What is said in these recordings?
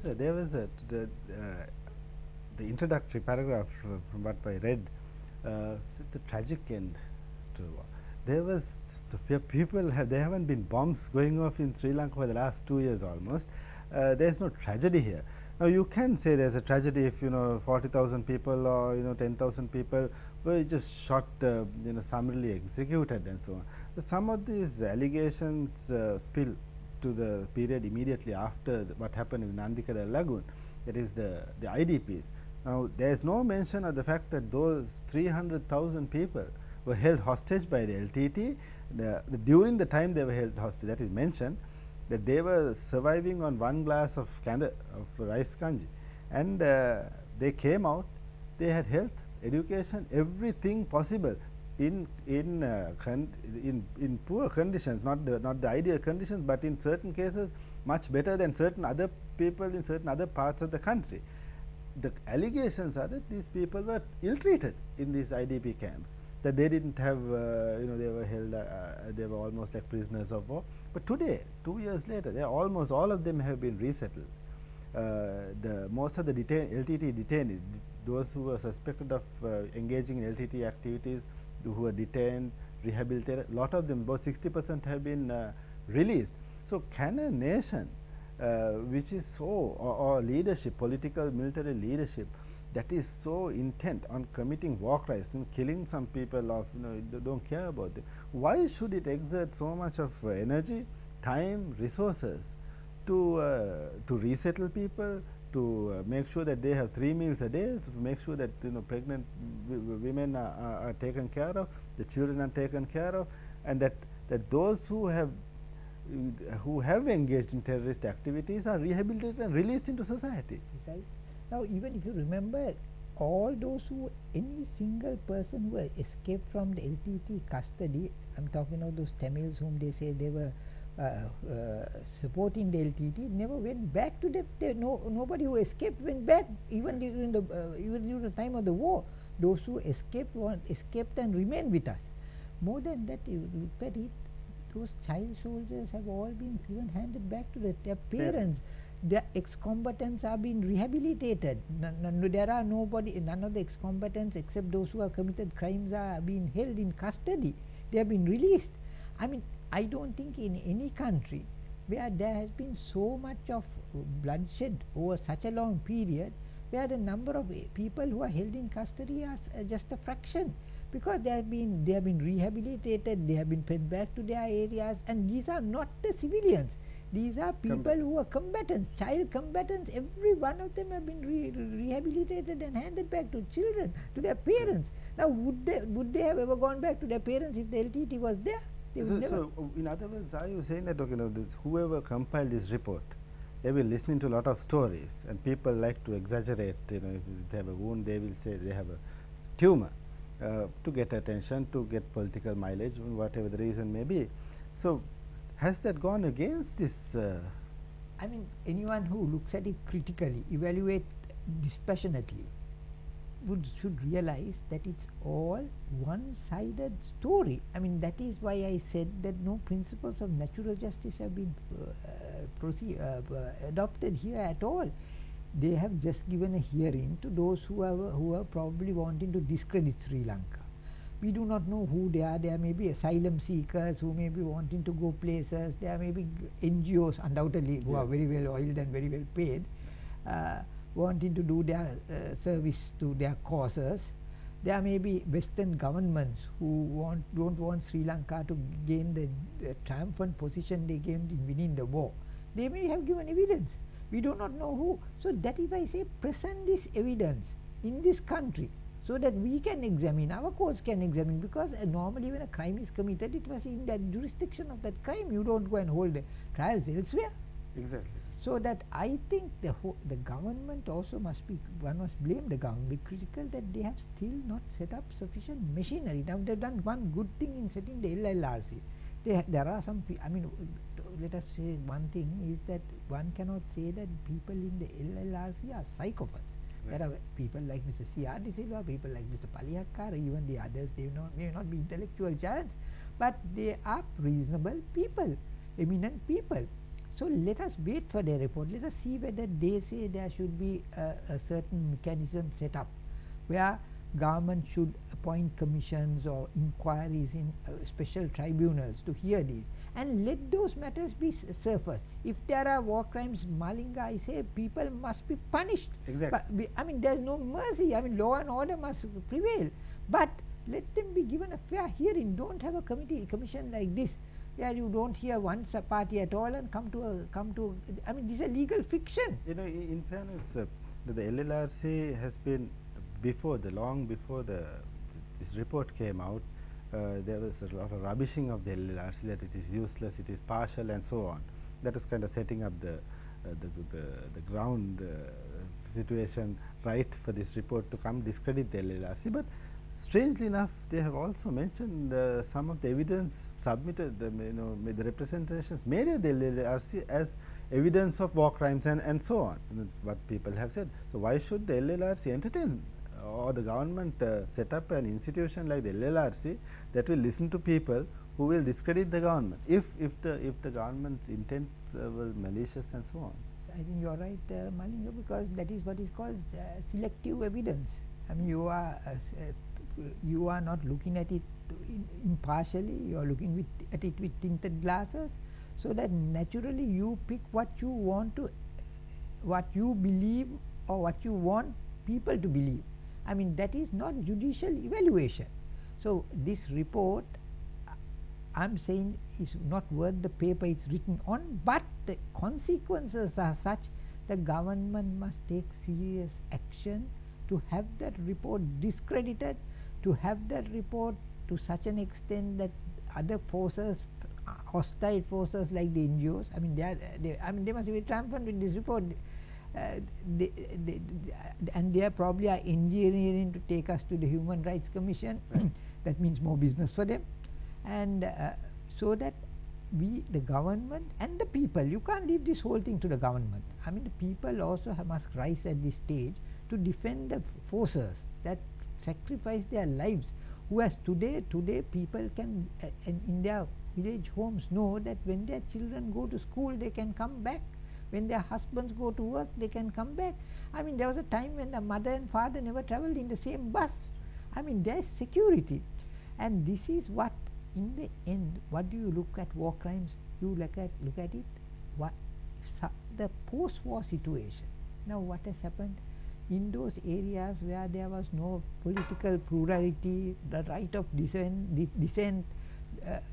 the introductory paragraph from what I read said the tragic end to war. There was people they haven't been bombs going off in Sri Lanka for the last 2 years almost. There is no tragedy here. Now you can say there's a tragedy if 40,000 people or 10,000 people were just shot, summarily executed and so on. But some of these allegations spill to the period immediately after what happened in Nandikara Lagoon, that is the IDPs. Now there is no mention of the fact that those 300,000 people were held hostage by the LTT. During the time they were held hostage, that is mentioned, that they were surviving on one glass of rice kanji, and they came out. They had health, education, everything possible in poor conditions, not the ideal conditions, but in certain cases much better than certain other people in certain other parts of the country. The allegations are that these people were ill-treated in these IDP camps, that they didn't have, they were held, they were almost like prisoners of war. But today, 2 years later, almost all of them have been resettled. Most of the LTT detainees, those who were suspected of engaging in LTT activities, who were detained, rehabilitated, a lot of them, about 60% have been released. So can a nation which is so, or leadership, political military leadership, that is so intent on committing war crimes and killing some people off, they don't care about them, why should it exert so much of energy, time, resources to resettle people, to make sure that they have 3 meals a day, to make sure that pregnant women are taken care of, the children are taken care of, and that those who have engaged in terrorist activities are rehabilitated and released into society. Precisely. Now, even if you remember, all those any single person who escaped from the LTT custody, I'm talking about those Tamils whom they say they were supporting the LTT, never went back to them. Nobody who escaped went back, even during the time of the war. Those who escaped and remained with us. More than that, you look at it, those child soldiers have all been handed back to their parents. The ex-combatants are being rehabilitated. There are none of the ex-combatants except those who have committed crimes are being held in custody. They have been released. I mean, I don't think in any country where there has been so much of bloodshed over such a long period, where the number of people who are held in custody are just a fraction, because they have been rehabilitated, they have been fed back to their areas, and these are not the civilians. These are people who are combatants, child combatants. Every one of them have been rehabilitated and handed back to children, to their parents. Now, would they have ever gone back to their parents if the LTT was there? So in other words, are you saying that whoever compiled this report, they will listen to a lot of stories, and people like to exaggerate. If they have a wound, they will say they have a tumor to get attention, to get political mileage, whatever the reason may be. So has that gone against this? I mean, anyone who looks at it critically, evaluate dispassionately, should realize that it's all one-sided story. I mean, that is why I said that no principles of natural justice have been adopted here at all. They have just given a hearing to those who are probably wanting to discredit Sri Lanka. We do not know who they are. There may be asylum seekers who may be wanting to go places. There may be NGOs undoubtedly who are very well oiled and very well paid, wanting to do their service to their causes. There may be Western governments who don't want Sri Lanka to gain the triumphant position they gained in winning the war. They may have given evidence. We do not know who. So that if I say present this evidence in this country, so that we can examine, our courts can examine, because normally when a crime is committed, it was in the jurisdiction of that crime. You don't go and hold trials elsewhere. Exactly. So that I think the government also one must blame the government, be critical that they have still not set up sufficient machinery. Now they've done one good thing in setting the LLRC. There are some, let us say one thing is that one cannot say that people in the LLRC are psychopaths. Right. There are people like Mr. C.R. De Silva, people like Mr. Palihakkar, even the others, they may not be intellectual giants, but they are reasonable people, eminent people. So let us wait for their report. Let us see whether they say there should be a certain mechanism set up where government should appoint commissions or inquiries in special tribunals to hear these, and let those matters be surfaced. If there are war crimes, Malinga, I say people must be punished. Exactly. But I mean, there is no mercy. I mean, law and order must prevail. But let them be given a fair hearing. Don't have a commission like this, where you don't hear one party at all and come to. I mean, this is a legal fiction. You know, in fairness, the LLRC has been long before this report came out. There was a lot of rubbishing of the LLRC, that it is useless, it is partial, and so on. That is kind of setting up the ground situation right for this report to come discredit the LLRC. But strangely enough, they have also mentioned some of the evidence submitted, the representations made at the LLRC as evidence of war crimes and so on. What people have said. So why should the LLRC entertain, or the government set up an institution like the LLRC that will listen to people who will discredit the government if the government's intent was malicious and so on? So I think you are right, Malinga, because that is what is called selective evidence. I mean, you are not looking at it impartially. You are looking at it with tinted glasses, so that naturally you pick what you want to, what you believe, or what you want people to believe. I mean, that is not judicial evaluation. So this report, I'm saying, is not worth the paper it's written on, but the consequences are such the government must take serious action to have that report discredited, to have that report to such an extent that other forces, hostile forces like the NGOs, I mean, they must be triumphant with this report. And they probably are engineering to take us to the Human Rights Commission. That means more business for them. And so that the government and the people, you can't leave this whole thing to the government. I mean, the people also must rise at this stage to defend the forces that sacrifice their lives. Whereas today people can in their village homes know that when their children go to school, they can come back. When their husbands go to work, they can come back. I mean, there was a time when the mother and father never traveled in the same bus. I mean, there is security. And this is what, in the end, what do you look at war crimes? You look at it, the post-war situation. Now what has happened? In those areas where there was no political plurality, the right of dissent,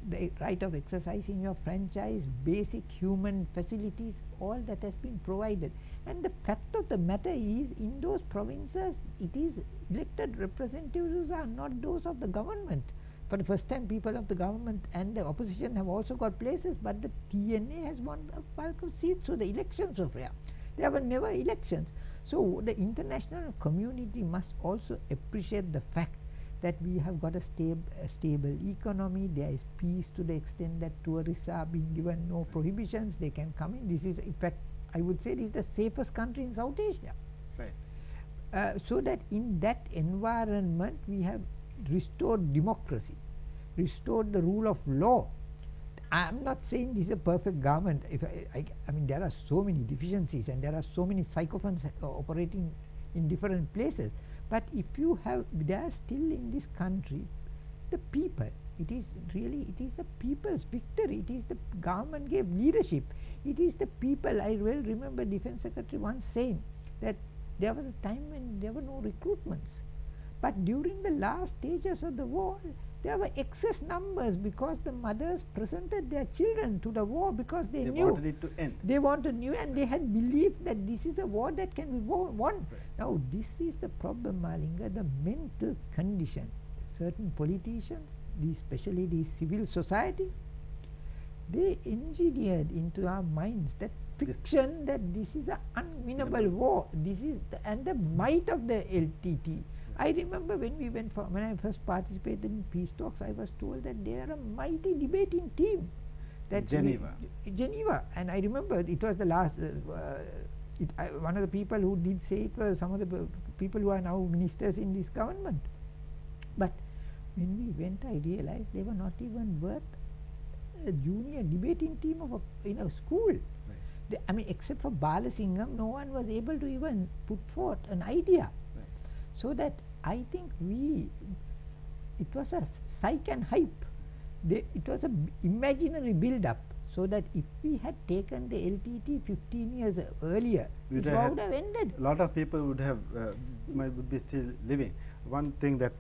the right of exercising your franchise, basic human facilities, all that has been provided. And the fact of the matter is, in those provinces, it is elected representatives are not those of the government. For the first time, people of the government and the opposition have also got places, but the TNA has won a bulk of seats, so the elections were fair. There were never elections. So the international community must also appreciate the fact that we have got a stable economy. There is peace to the extent that tourists are being given no prohibitions, they can come in. This is, in fact, I would say this is the safest country in South Asia. Right. So that in that environment we have restored democracy, restored the rule of law. I am not saying this is a perfect government. I mean, there are so many deficiencies and there are so many sycophants operating in different places. But if you have, there are still in this country, the people, it is the people's victory. It is the government gave leadership. It is the people. I well remember Defense Secretary once saying that there was a time when there were no recruitments. But during the last stages of the war, there were excess numbers because the mothers presented their children to the war because they knew wanted it to end. They wanted new, and they had believed that this is a war that can be won. Right. Now this is the problem, Malinga, the mental condition. Certain politicians, especially the civil society, they engineered into our minds that fiction that this is an unwinnable war. This is and the might of the LTT. I remember when I first participated in peace talks, I was told that they are a mighty debating team. That Geneva, and I remember it was the last. One of the people who did say it was some of the people who are now ministers in this government. But when we went, I realized they were not even worth a junior debating team of in a school. Right. I mean, except for Balasingham, no one was able to even put forth an idea. Right. So that I think it was a psych and hype. It was an imaginary build-up. So that if we had taken the LTT 15 years earlier, this war would have ended. A lot of people would have would be still living. One thing that